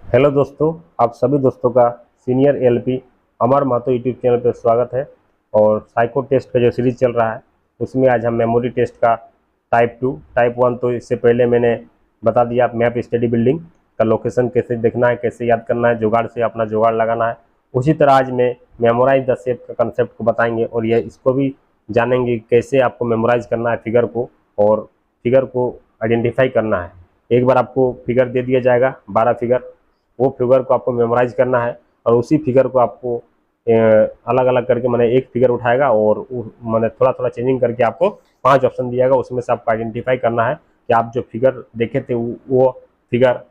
Hello दोस्तों, आप सभी दोस्तों का सीनियर एलपी अमर महतो यूट्यूब चैनल पर स्वागत है। और साइको टेस्ट का जो सीरीज चल रहा है उसमें आज हम मेमोरी टेस्ट का टाइप 1 तो इससे पहले मैंने बता दिया। मैप स्टडी बिल्डिंग का लोकेशन कैसे देखना है, कैसे याद करना है, जुगाड़ से अपना जुगाड़ लगाना है। उसी तरह आज मैं मेमोराइज द शेप का कंसेप्ट को बताएंगे और ये इसको भी जानेंगे कैसे आपको मेमोराइज करना है फिगर को, और फिगर को आइडेंटिफाई करना है। एक बार आपको फिगर दे दिया जाएगा 12 फिगर, वो फिगर को आपको मेमोराइज करना है और उसी फिगर को आपको अलग अलग करके मैंने एक फिगर उठाएगा और मैंने थोड़ा थोड़ा चेंजिंग करके आपको 5 ऑप्शन दिया जाएगा। उसमें से आपको आइडेंटिफाई करना है कि आप जो फिगर देखे थे वो फिगर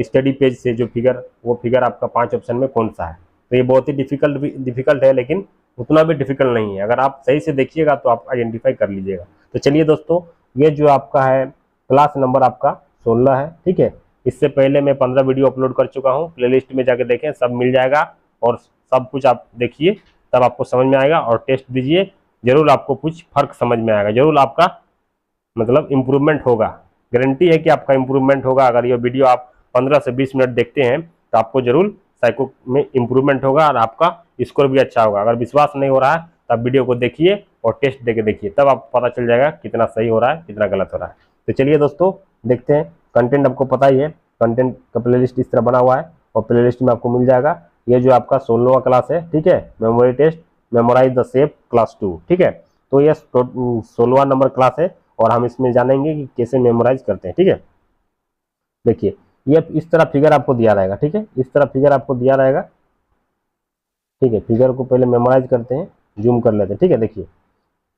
स्टडी पेज से जो फिगर वो फिगर आपका 5 ऑप्शन में कौन सा है। तो ये बहुत ही डिफिकल्ट है, लेकिन उतना भी डिफिकल्ट नहीं है। अगर आप सही से देखिएगा तो आप आइडेंटिफाई कर लीजिएगा। तो चलिए दोस्तों, ये जो आपका है क्लास नंबर आपका 16 है, ठीक है। इससे पहले मैं 15 वीडियो अपलोड कर चुका हूँ, प्लेलिस्ट में जाके देखें, सब मिल जाएगा और सब कुछ आप देखिए, तब आपको समझ में आएगा। और टेस्ट दीजिए, जरूर आपको कुछ फर्क समझ में आएगा, जरूर आपका मतलब इम्प्रूवमेंट होगा। गारंटी है कि आपका इम्प्रूवमेंट होगा। अगर ये वीडियो आप 15 से 20 मिनट देखते हैं तो आपको जरूर साइको में इम्प्रूवमेंट होगा और आपका स्कोर भी अच्छा होगा। अगर विश्वास नहीं हो रहा है तब वीडियो को देखिए और टेस्ट देके देखिए, तब आपको पता चल जाएगा कितना सही हो रहा है, कितना गलत हो रहा है। तो चलिए दोस्तों, देखते हैं। कंटेंट आपको पता ही है, कंटेंट का प्लेलिस्ट इस तरह बना हुआ है और प्लेलिस्ट में आपको मिल जाएगा। ये जो आपका 16वां क्लास है, ठीक है, memory test memorise the shape class 2, ठीक है। तो ये 16वां नंबर क्लास है और हम इसमें जानेंगे कि कैसे मेमोराइज करते हैं, ठीक है। देखिए, ये इस तरह फिगर आपको दिया रहेगा, ठीक है, इस तरह फिगर आपको दिया रहेगा, ठीक है। फिगर को पहले मेमोराइज करते हैं, जूम कर लेते हैं, ठीक है। देखिए,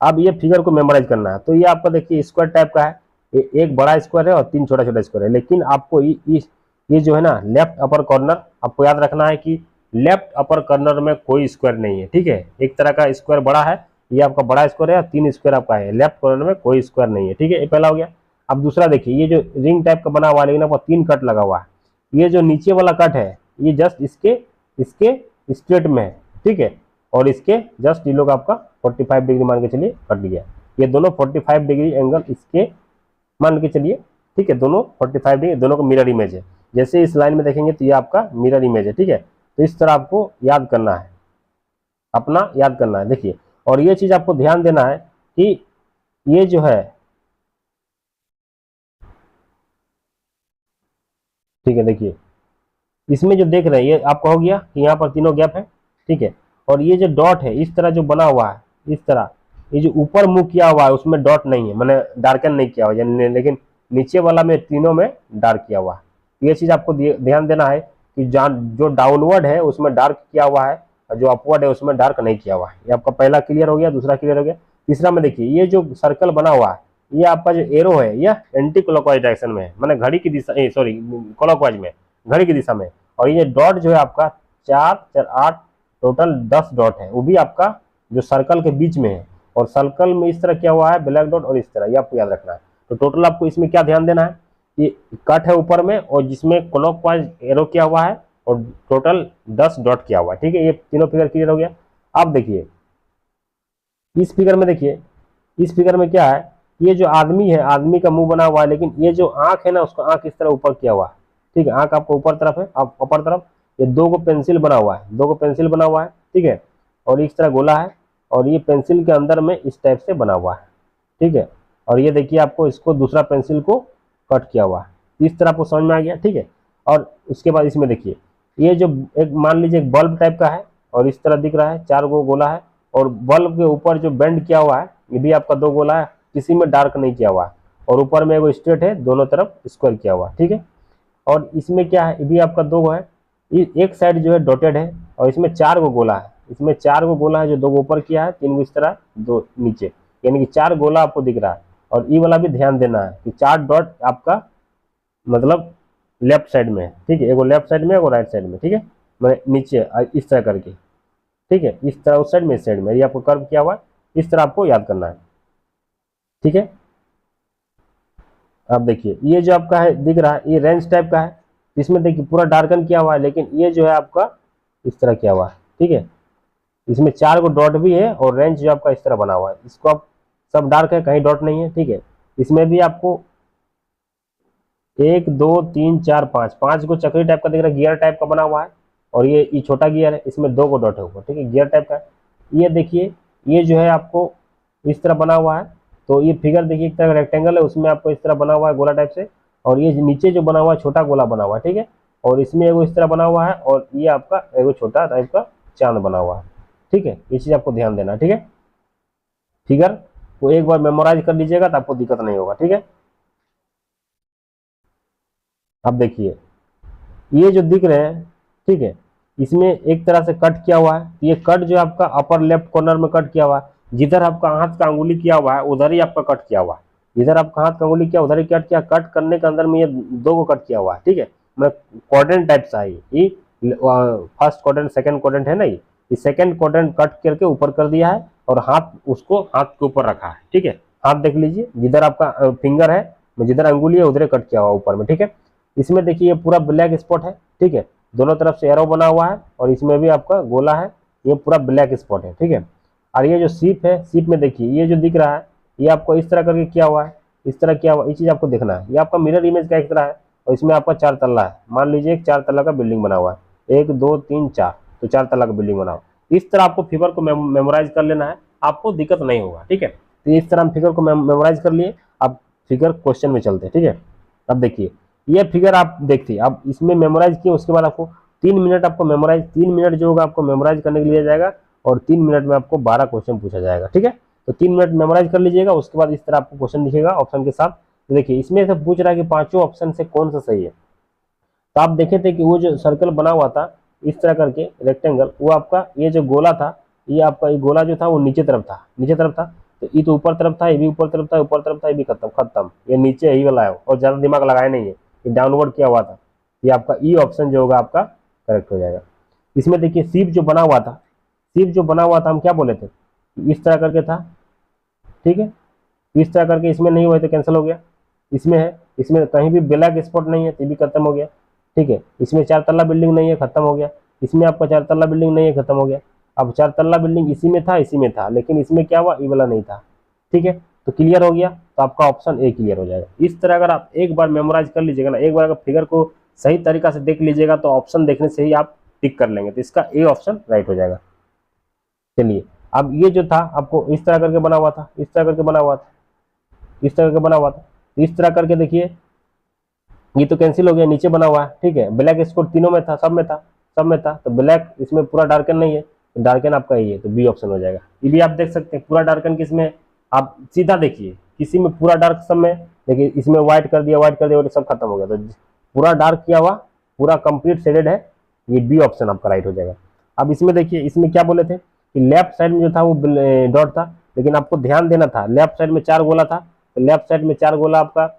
अब ये फिगर को मेमोराइज करना है तो ये आपका देखिए स्क्वायर टाइप का है। ये एक बड़ा स्क्वायर है और 3 छोटा छोटा स्क्वायर है, लेकिन आपको ये जो है ना लेफ्ट अपर कॉर्नर, आपको याद रखना है कि लेफ्ट अपर कॉर्नर में कोई स्क्वायर नहीं है, ठीक है। एक तरह का स्क्वायर बड़ा है, ये आपका बड़ा स्क्वायर है और 3 स्क्वायर आपका है, लेफ्ट कॉर्नर में कोई स्क्वायर नहीं है, ठीक है। ये पहला हो गया। अब दूसरा देखिए, ये जो रिंग टाइप का बना हुआ है लेकिन आपको 3 कट लगा हुआ है। ये जो नीचे वाला कट है ये जस्ट इसके इसके स्ट्रेट में है, ठीक है। और इसके जस्ट ये लोग आपका 45 डिग्री मान के चलिए कट गया। ये दोनों 45 डिग्री एंगल इसके मान के चलिए, ठीक है। दोनों 45 डिग्री, दोनों का मिरर इमेज है। जैसे इस लाइन में देखेंगे तो ये आपका मिरर इमेज है, ठीक है। तो इस तरह आपको याद करना है, अपना याद करना है। देखिए, और ये चीज आपको ध्यान देना है कि ये जो है, ठीक है, देखिए इसमें जो देख रहे हैं ये आपका हो गया कि यहाँ पर तीनों गैप है, ठीक है। और ये जो डॉट है इस तरह जो बना हुआ है, इस तरह ये जो ऊपर मुंह किया हुआ है उसमें डॉट नहीं है, मैंने डार्कन नहीं किया हुआ है, लेकिन नीचे वाला में तीनों में डार्क किया हुआ है। ये चीज आपको ध्यान देना है कि जो डाउनवर्ड है उसमें डार्क किया हुआ है और जो अपवर्ड है उसमें डार्क नहीं किया हुआ है। ये आपका पहला क्लियर हो गया, दूसरा क्लियर हो गया। तीसरा में देखिए, ये जो सर्कल बना हुआ है ये आपका जो एरो है यह एंटी क्लॉकवाइज डायरेक्शन में है, मैंने घड़ी की दिशा, सॉरी क्लॉकवाइज में, घड़ी की दिशा में। और ये डॉट जो है आपका 4 4 8 टोटल 10 डॉट है, वो भी आपका जो सर्कल के बीच में है। और सर्कल में इस तरह क्या हुआ है ब्लैक डॉट, और इस तरह, ये आपको याद रखना है। तो टोटल आपको इसमें क्या ध्यान देना है, ये कट है ऊपर में और जिसमें क्लॉकवाइज एरो किया हुआ है और टोटल 10 डॉट किया हुआ है, ठीक है। ये तीनों फिगर क्लियर हो गया। अब देखिए इस फिगर में, देखिए इस फिगर में क्या है, ये जो आदमी है, आदमी का मुंह बना हुआ है, लेकिन ये जो आंख है ना उसका आंख इस तरह ऊपर किया हुआ है, ठीक है। आंख आपको ऊपर तरफ है, आप ऊपर तरफ। ये 2 को पेंसिल बना हुआ है, 2 को पेंसिल बना हुआ है, ठीक है। और इस तरह गोला है और ये पेंसिल के अंदर में इस टाइप से बना हुआ है, ठीक है। और ये देखिए आपको इसको दूसरा पेंसिल को कट किया हुआ है, इस तरह आपको समझ में आ गया, ठीक है। और उसके बाद इसमें देखिए, ये जो एक मान लीजिए एक बल्ब टाइप का है और इस तरह दिख रहा है, 4 गो गोला है और बल्ब के ऊपर जो बेंड किया हुआ है ये भी आपका 2 गोला है, किसी में डार्क नहीं किया हुआ है। और ऊपर में एगो स्ट्रेट है, दोनों तरफ स्क्वायर किया हुआ है, ठीक है। और इसमें क्या है, ये भी आपका 2 है, एक साइड जो है डॉटेड है और इसमें 4 गो गोला है। इसमें 4 गो गोला है, जो 2 गो ऊपर किया है, 3 गो इस तरह, 2 नीचे, यानी कि 4 गोला आपको दिख रहा है। और ये वाला भी ध्यान देना है कि 4 डॉट आपका मतलब लेफ्ट साइड में है, ठीक है। एगो लेफ्ट साइड में, एगो राइट साइड में, ठीक है। मैं नीचे इस तरह करके, ठीक है, इस तरह उस साइड में, इस साइड में, ये आपको कर्व किया हुआ है, इस तरह आपको याद करना है, ठीक है। अब देखिए ये जो आपका है दिख रहा है ये रेंज टाइप का है, इसमें देखिए पूरा डार्कन किया हुआ है, लेकिन ये जो है आपका इस तरह किया हुआ है, ठीक है। इसमें 4 गो डॉट भी है और रेंज जो आपका इस तरह बना हुआ है, इसको आप सब डार्क है, कहीं डॉट नहीं है, ठीक है। इसमें भी आपको 1 2 3 4 5, 5 को चक्री टाइप का दिख रहा है, गियर टाइप का बना हुआ है। और ये छोटा गियर है, इसमें 2 को डॉट है ऊपर, ठीक है, गियर टाइप का। ये देखिए ये जो है आपको इस तरह बना हुआ है। तो ये फिगर देखिए एक तरह का रेक्टेंगल है, उसमें आपको इस तरह बना हुआ है गोला टाइप से। और ये नीचे जो बना हुआ है छोटा गोला बना हुआ है, ठीक है। और इसमें एगो इस तरह बना हुआ है, और ये आपका एगो छोटा टाइप का चांद बना हुआ है, ठीक है। ये चीज आपको ध्यान देना है, ठीक है। फिगर को एक बार मेमोराइज कर लीजिएगा तो आपको दिक्कत नहीं होगा, ठीक है। अब देखिए ये जो दिख रहे हैं, ठीक है, इसमें एक तरह से कट किया हुआ है। ये कट जो आपका अपर लेफ्ट कॉर्नर में कट किया हुआ है, जिधर आपका हाथ का अंगुली किया हुआ है उधर ही आपका कट किया हुआ है। जिधर आपका हाथ का अंगुली किया उधर ही कट किया। कट करने के अंदर में ये 2 को कट किया हुआ है, ठीक है। मतलब क्वाड्रेंट टाइप सा है ये फर्स्ट क्वाड्रेंट सेकंड क्वाड्रेंट है ना, ये सेकंड क्वाड्रेंट कट करके ऊपर कर दिया है, और हाथ उसको हाथ के ऊपर रखा है, ठीक है। हाथ देख लीजिए, जिधर आपका फिंगर है, जिधर अंगुली है उधर कट किया हुआ ऊपर में, ठीक है। इसमें देखिए ये पूरा ब्लैक स्पॉट है, ठीक है। दोनों तरफ से एरो बना हुआ है, और इसमें भी आपका गोला है, ये पूरा ब्लैक स्पॉट है, ठीक है। और ये जो सीप है, सीप में देखिए ये जो दिख रहा है, ये आपको इस तरह करके किया हुआ है, इस तरह किया हुआ, ये चीज आपको देखना है। ये आपका मिरर इमेज का एक तरह है, और इसमें आपका 4 तल्ला है। मान लीजिए एक 4 तल्ला का बिल्डिंग बना हुआ है, 1 2 3 4, तो 4 तल्ला का बिल्डिंग बना हुआ। इस तरह आपको फिगर को मेमोराइज कर लेना है, आपको दिक्कत नहीं होगा, ठीक है। तो इस तरह हम फिगर को मेमोराइज कर लिए। अब फिगर क्वेश्चन में चलते हैं, ठीक है। अब देखिए ये फिगर आप देखिए, अब इसमें मेमोराइज किए, उसके बाद आपको 3 मिनट आपको मेमोराइज, 3 मिनट जो होगा आपको मेमोराइज करने के लिए जाएगा, और 3 मिनट में आपको 12 क्वेश्चन पूछा जाएगा, ठीक है। तो 3 मिनट मेमोराइज कर लीजिएगा, उसके बाद इस तरह आपको क्वेश्चन दिखेगा ऑप्शन के साथ। तो देखिए इसमें से पूछ रहा है कि पांचों ऑप्शन से कौन सा सही है। तो आप देखे थे कि वो जो सर्कल बना हुआ था इस तरह करके रेक्टेंगल, वो आपका ये जो गोला था, ये आपका ये गोला जो था वो नीचे तरफ था, नीचे तरफ था। तो ये तो ऊपर तरफ था, ये भी ऊपर तरफ था, ऊपर तरफ था, ये भी खत्म खत्म, ये नीचे ही वाला है, और ज्यादा दिमाग लगाया नहीं है, ये डाउनवर्ड किया हुआ था। ये आपका ई ऑप्शन जो होगा आपका करेक्ट हो जाएगा। इसमें देखिए सीप जो बना हुआ था, सीप जो बना हुआ था हम क्या बोले थे, इस तरह करके था, ठीक है। इस तरह करके इसमें नहीं हुआ तो कैंसिल हो गया। इसमें है, इसमें कहीं भी ब्लैक स्पॉट नहीं है तो भी खत्म हो गया, ठीक है। इसमें 4 तल्ला बिल्डिंग नहीं है, खत्म हो गया। इसमें आपका 4 तल्ला बिल्डिंग नहीं है, खत्म हो गया। अब 4 तल्ला बिल्डिंग इसी में था, इसी में था, लेकिन इसमें क्या हुआ, ई वाला नहीं था, ठीक है। तो क्लियर हो गया, तो आपका ऑप्शन ए क्लियर हो जाएगा। इस तरह अगर आप एक बार मेमोराइज कर लीजिएगा ना, एक बार अगर फिगर को सही तरीका से देख लीजिएगा, तो ऑप्शन देखने से ही आप टिक कर लेंगे, तो इसका ए ऑप्शन राइट हो जाएगा। चलिए अब ये जो था आपको इस तरह करके बना हुआ था, इस तरह करके बना हुआ था, इस तरह करके बना हुआ था। इस तरह करके देखिए ये तो कैंसिल हो गया, नीचे बना हुआ है, ठीक है। ब्लैक स्कोर तीनों में था, सब में था, सब में था। तो ब्लैक इसमें पूरा डार्कन नहीं है, तो डार्कन आपका ही है, तो बी ऑप्शन हो जाएगा। ये भी आप देख सकते हैं पूरा डार्कन किसमें है, आप सीधा देखिए, किसी में पूरा डार्क सब में, देखिए इसमें व्हाइट कर दिया, व्हाइट कर दिया, सब खत्म हो गया। तो पूरा डार्क किया हुआ, पूरा कंप्लीट शेडेड है, ये बी ऑप्शन आपका राइट हो जाएगा। अब इसमें देखिए, इसमें क्या बोले थे कि लेफ्ट साइड में जो था वो डॉट था, लेकिन आपको ध्यान देना था लेफ्ट साइड में 4 गोला था, तो लेफ्ट साइड में 4 गोला आपका,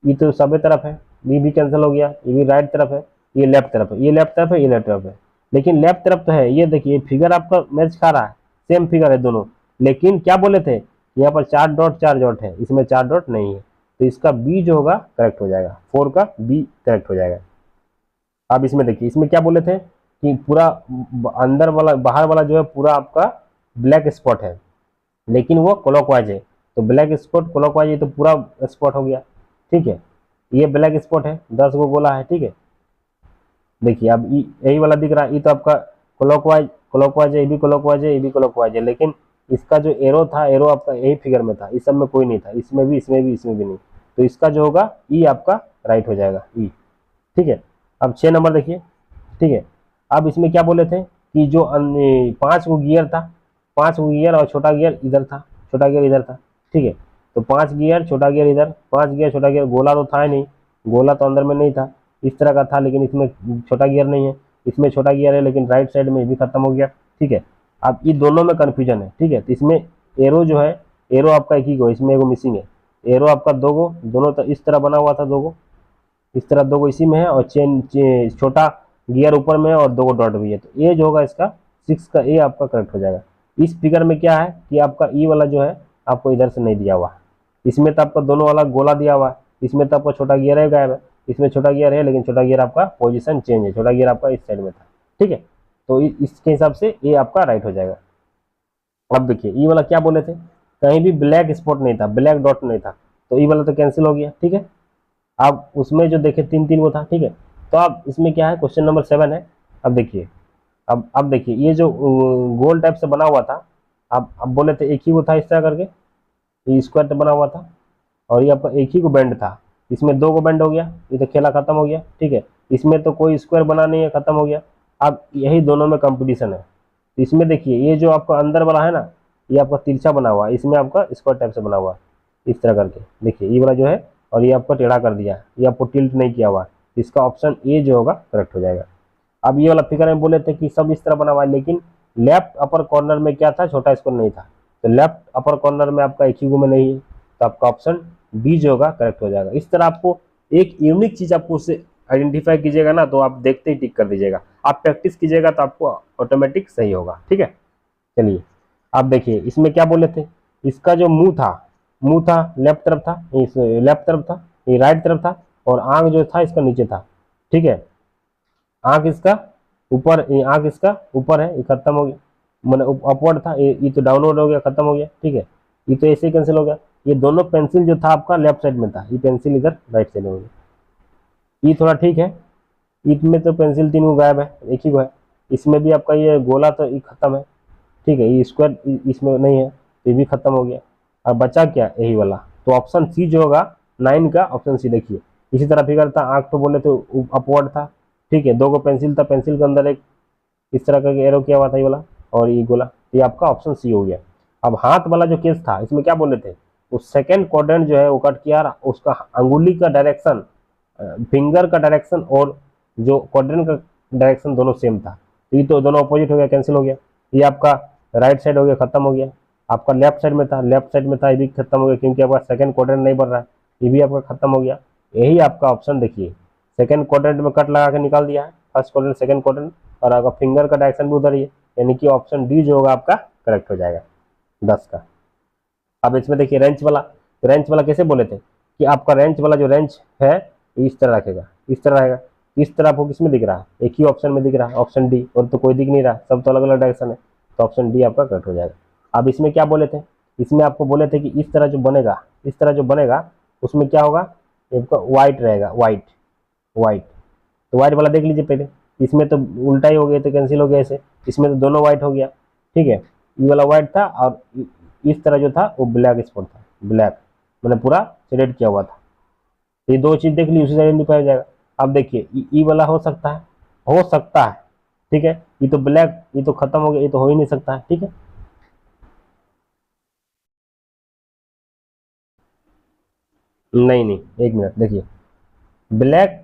ये तो सबे तरफ है, ये भी कैंसिल हो गया, ये भी राइट तरफ है, ये लेफ्ट तरफ है, ये लेफ्ट तरफ है, ये लेफ्ट तरफ है, लेकिन लेफ्ट तरफ तो है। ये देखिए फिगर आपका मैच खा रहा है, सेम फिगर है दोनों, लेकिन क्या बोले थे यहाँ पर 4 डॉट है, इसमें 4 डॉट नहीं है, तो इसका बी जो होगा करेक्ट हो जाएगा, 4 का बी करेक्ट हो जाएगा। अब इसमें देखिए, इसमें क्या बोले थे कि पूरा अंदर वाला बाहर वाला जो है पूरा आपका ब्लैक स्पॉट है, लेकिन वो क्लॉकवाइज है, तो ब्लैक स्पॉट क्लॉकवाइज है तो पूरा स्पॉट हो गया, ठीक है। ये ब्लैक स्पॉट है, 10 गो गोला है, ठीक है। देखिए अब यही वाला दिख रहा है, ये तो आपका क्लॉकवाइज क्लॉकवाइज है, ये भी क्लॉकवाइज है, ये भी क्लॉकवाइज है, लेकिन इसका जो एरो था, एरो आपका यही फिगर में था, इस सब में कोई नहीं था, इसमें भी, इसमें भी, इसमें भी नहीं, तो इसका जो होगा ई आपका राइट हो जाएगा, ई, ठीक है। अब 6 नंबर देखिए, ठीक है। अब इसमें क्या बोले थे कि जो 5 गो गियर था, 5 गो गियर और छोटा गियर इधर था, छोटा गियर इधर था, ठीक है। तो 5 गियर छोटा गियर इधर, 5 गियर छोटा गियर, गोला तो था ही नहीं, गोला तो अंदर में नहीं था, इस तरह का था, लेकिन इसमें छोटा गियर नहीं है, इसमें छोटा गियर है, लेकिन राइट साइड में भी खत्म हो गया, ठीक है। अब ये दोनों में कन्फ्यूजन है, ठीक है। तो इसमें एरो जो है, एरो आपका एक ही गो, इसमें एगो मिसिंग है, एरो आपका 2 गो, दोनों तो इस तरह बना हुआ था, 2 गो इस तरह, 2 गो इसी में है, और छोटा गियर ऊपर में है, और 2 गो डॉट भी है, तो ये जो होगा इसका 6 का ए आपका करेक्ट हो जाएगा। इस फिगर में क्या है कि आपका ई वाला जो है आपको इधर से नहीं दिया हुआ, इसमें तो आपका दोनों वाला गोला दिया हुआ है, इसमें तो आपका छोटा गियर है गायब है, इसमें छोटा गियर है, लेकिन छोटा गियर आपका पोजीशन चेंज है, छोटा गियर आपका इस साइड में था, ठीक है। तो इसके हिसाब से ए आपका राइट हो जाएगा। अब देखिए ई वाला क्या बोले थे, कहीं भी ब्लैक स्पॉट नहीं था, ब्लैक डॉट नहीं था, तो ई वाला तो कैंसिल हो गया, ठीक है। अब उसमें जो देखे 3 3 वो था, ठीक है। तो अब इसमें क्या है, क्वेश्चन नंबर 7 है। अब देखिए, अब देखिए ये जो गोल टाइप से बना हुआ था, अब बोले थे एक ही वो था इस तरह करके, ये स्क्वायर बना हुआ था और ये आपका एक ही को बैंड था। इसमें 2 को बैंड हो गया, ये तो खेला खत्म हो गया, ठीक है। इसमें तो कोई स्क्वायर बना नहीं है, खत्म हो गया। अब यही दोनों में कंपटीशन है। इसमें देखिए ये जो आपका अंदर वाला है ना, ये आपका तिरछा बना हुआ है, इसमें आपका स्क्वायर टाइप से बना हुआ है इस तरह करके। देखिए ये वाला जो है, और ये आपको टेढ़ा कर दिया है, ये आपको टिल्ट नहीं किया हुआ है। इसका ऑप्शन ए जो होगा करेक्ट हो जाएगा। अब ये वाला फिगर में बोले थे कि सब इस तरह बना हुआ है, लेकिन लेफ्ट अपर कॉर्नर में क्या था, छोटा स्क्वायर नहीं था। तो लेफ्ट अपर कॉर्नर में आपका एक ही गो में नहीं है, तो आपका ऑप्शन बी जो होगा करेक्ट हो जाएगा। इस तरह आपको एक यूनिक चीज आपको उससे आइडेंटिफाई कीजिएगा ना, तो आप देखते ही टिक कर दीजिएगा। आप प्रैक्टिस कीजिएगा तो आपको ऑटोमेटिक सही होगा, ठीक है। चलिए आप देखिए इसमें क्या बोले थे, इसका जो मुंह था लेफ्ट तरफ था, इस लेफ्ट तरफ था, ये राइट तरफ था, और आंख जो था इसका नीचे था, ठीक है। आंख इसका ऊपर, ये आंख इसका ऊपर है, ये खत्म हो गया, मैंने अपवर्ड था, ये तो डाउनवर्ड हो गया, खत्म हो गया, ठीक है। ये तो ऐसे ही कैंसिल हो गया। ये दोनों पेंसिल जो था आपका लेफ्ट साइड में था, ये पेंसिल इधर राइट साइड में हो गया। ये थोड़ा ठीक है, इसमें तो पेंसिल 3 को गायब है, एक ही को है। इसमें भी आपका ये गोला तो ये खत्म है, ठीक है। ये स्क्वायर इसमें नहीं है, तो ये भी खत्म हो गया। अब बचा क्या, यही वाला। तो ऑप्शन सी जो होगा 9 का, ऑप्शन सी देखिए। इसी तरह फिगर था, आंख तो बोले तो अपवर्ड था, ठीक है। 2 को पेंसिल था, पेंसिल के अंदर एक इस तरह का एरो किया हुआ था ये वाला, और ये गोला, ये आपका ऑप्शन सी हो गया। अब हाथ वाला जो केस था, इसमें क्या बोले थे, उस सेकेंड क्वाड्रेंट जो है वो कट किया, उसका अंगुली का डायरेक्शन, फिंगर का डायरेक्शन और जो क्वाड्रेंट का डायरेक्शन दोनों सेम था। ये तो दोनों अपोजिट हो गया, कैंसिल हो गया। ये आपका राइट साइड हो गया, खत्म हो गया। आपका लेफ्ट साइड में था, ये भी खत्म हो गया, क्योंकि आपका सेकंड क्वाड्रेंट नहीं बन रहा है, ये भी आपका खत्म हो गया। यही आपका ऑप्शन देखिए, सेकंड क्वाड्रेंट में कट लगा के निकाल दिया है, फर्स्ट क्वाड्रेंट सेकंड क्वाड्रेंट, और आपका फिंगर का डायरेक्शन भी उधर ही है, यानी कि ऑप्शन डी जो होगा आपका करेक्ट हो जाएगा 10 का। अब इसमें देखिए रेंच वाला कैसे बोले थे कि आपका रेंच वाला जो रेंच है इस तरह रखेगा, इस तरह रहेगा। इस तरह आपको किसमें दिख रहा है, एक ही ऑप्शन में दिख रहा है, ऑप्शन डी, और तो कोई दिख नहीं रहा, सब तो अलग अलग डायरेक्शन है, तो ऑप्शन डी आपका करेक्ट हो जाएगा। अब इसमें क्या बोले थे, इसमें आपको बोले थे कि इस तरह जो बनेगा उसमें क्या होगा, आपका व्हाइट रहेगा, व्हाइट। तो व्हाइट वाला देख लीजिए पहले, इसमें तो उल्टा ही हो गया, तो कैंसिल हो गया ऐसे। इसमें तो दोनों व्हाइट हो गया, ठीक है। ये वाला व्हाइट था, और इस तरह जो था वो ब्लैक स्पॉट था, ब्लैक मतलब पूरा शेडेड किया हुआ था। ये 2 चीज देख ली, उसी से आइडेंटिफाई हो जाएगा। अब देखिए ई वाला हो सकता है, ठीक है। ये तो ब्लैक, ये तो खत्म हो गया, ये तो हो ही नहीं सकता है, ठीक है। नहीं, एक मिनट देखिए, ब्लैक,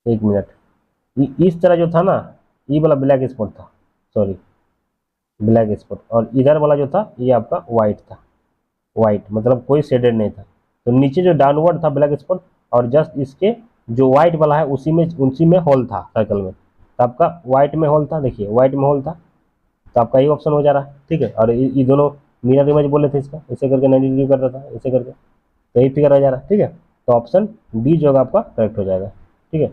एक मिनट, इस तरह जो था ना, ये वाला ब्लैक स्पॉट था, सॉरी, ब्लैक स्पॉट, और इधर वाला जो था ये आपका व्हाइट था, व्हाइट मतलब कोई शेडेड नहीं था। तो नीचे जो डाउनवर्ड था ब्लैक स्पॉट, और जस्ट इसके जो व्हाइट वाला है उसी में होल था सर्कल में, तो आपका व्हाइट में होल था, देखिए व्हाइट में होल था, तो आपका ये ऑप्शन हो जा रहा है, ठीक है। और ये दोनों मिरर इमेज बोले थे इसका, ऐसे करके 90 डिग्री करता था, ऐसे करके, तो यही फिगर हो जा रहा है, ठीक है। तो ऑप्शन डी जो होगा आपका करेक्ट हो जाएगा, ठीक है।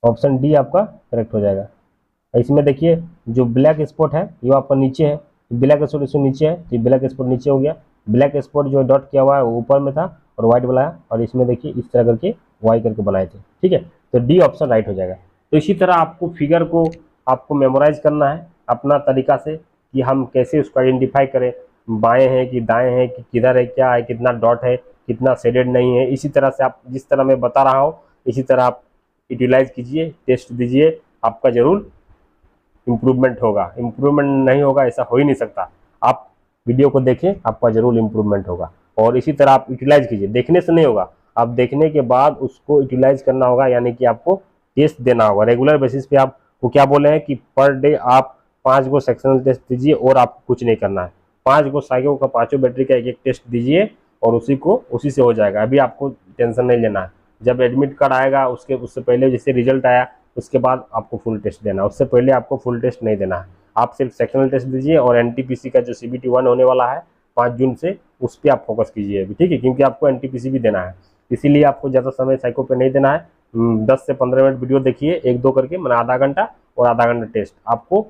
ऑप्शन डी आपका करेक्ट हो जाएगा। इसमें देखिए जो ब्लैक स्पॉट है ये आपका नीचे है, ब्लैक स्पॉट इसमें नीचे है, तो ब्लैक स्पॉट नीचे हो गया। ब्लैक स्पॉट जो डॉट किया हुआ है वो ऊपर में था, और व्हाइट वाला है, और इसमें देखिए इस तरह करके वाई करके बनाए थे, ठीक है। तो डी ऑप्शन राइट हो जाएगा। तो इसी तरह आपको फिगर को आपको मेमोराइज करना है अपना तरीका से, कि हम कैसे उसको आइडेंटिफाई करें, बाएं हैं कि दाएं हैं, कि किधर है, क्या है, कितना डॉट है, कितना शेडेड नहीं है। इसी तरह से आप जिस तरह मैं बता रहा हूँ, इसी तरह आप यूटिलाइज कीजिए, टेस्ट दीजिए, आपका जरूर इम्प्रूवमेंट होगा। इम्प्रूवमेंट नहीं होगा ऐसा हो ही नहीं सकता। आप वीडियो को देखें, आपका जरूर इम्प्रूवमेंट होगा। और इसी तरह आप यूटिलाइज कीजिए, देखने से नहीं होगा, आप देखने के बाद उसको यूटिलाइज करना होगा, यानी कि आपको टेस्ट देना होगा रेगुलर बेसिस पे। आपको क्या बोले हैं कि पर डे आप 5 गो सेक्शनल टेस्ट दीजिए, और आपको कुछ नहीं करना है। 5 गो साइकिल का 5 बैटरी का एक टेस्ट दीजिए, और उसी से हो जाएगा। अभी आपको टेंशन नहीं लेना है, जब एडमिट कार्ड आएगा उससे पहले जैसे रिजल्ट आया उसके बाद आपको फुल टेस्ट देना है, उससे पहले आपको फुल टेस्ट नहीं देना है। आप सिर्फ सेक्शनल टेस्ट दीजिए, और एनटीपीसी का जो CBT 1 होने वाला है 5 जून से, उस पर आप फोकस कीजिए अभी, ठीक है। क्योंकि आपको एनटीपीसी भी देना है, इसीलिए आपको ज़्यादा समय साइको पे नहीं देना है। 10 से 15 मिनट वीडियो देखिए, 1-2 करके, मैंने आधा घंटा और आधा घंटा टेस्ट आपको,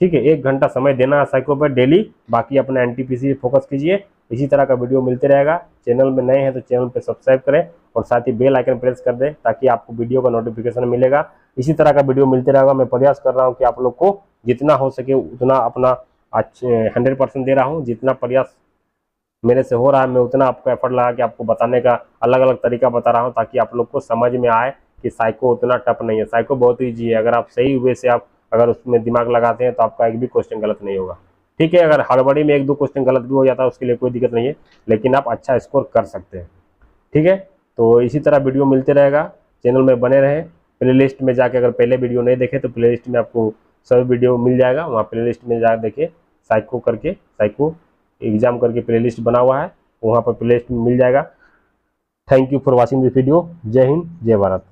ठीक है। 1 घंटा समय देना है साइको पर डेली, बाकी अपना एनटीपीसी फोकस कीजिए। इसी तरह का वीडियो मिलते रहेगा। चैनल में नए हैं तो चैनल पे सब्सक्राइब करें और साथ ही बेल आइकन प्रेस कर दें ताकि आपको वीडियो का नोटिफिकेशन मिलेगा। इसी तरह का वीडियो मिलते रहेगा। मैं प्रयास कर रहा हूँ कि आप लोग को जितना हो सके उतना अपना 100% दे रहा हूँ। जितना प्रयास मेरे से हो रहा है मैं उतना आपको एफर्ट लगा के आपको बताने का अलग अलग तरीका बता रहा हूँ ताकि आप लोग को समझ में आए कि साइको उतना टफ नहीं है। साइको बहुत ईजी है। अगर आप सही वे से आप अगर उसमें दिमाग लगाते हैं तो आपका एक भी क्वेश्चन गलत नहीं होगा। ठीक है, अगर हड़बड़ी में एक दो क्वेश्चन गलत भी हो जाता है उसके लिए कोई दिक्कत नहीं है, लेकिन आप अच्छा स्कोर कर सकते हैं। ठीक है, तो इसी तरह वीडियो मिलते रहेगा। चैनल में बने रहें। प्लेलिस्ट में जाके अगर पहले वीडियो नहीं देखे तो प्लेलिस्ट में आपको सभी वीडियो मिल जाएगा। वहाँ प्लेलिस्ट में जाकर देखिए साइको करके, साइको एग्जाम करके प्लेलिस्ट बना हुआ है, वहाँ पर प्लेलिस्ट में मिल जाएगा। Thank you for watching this video. जय हिंद, जय भारत।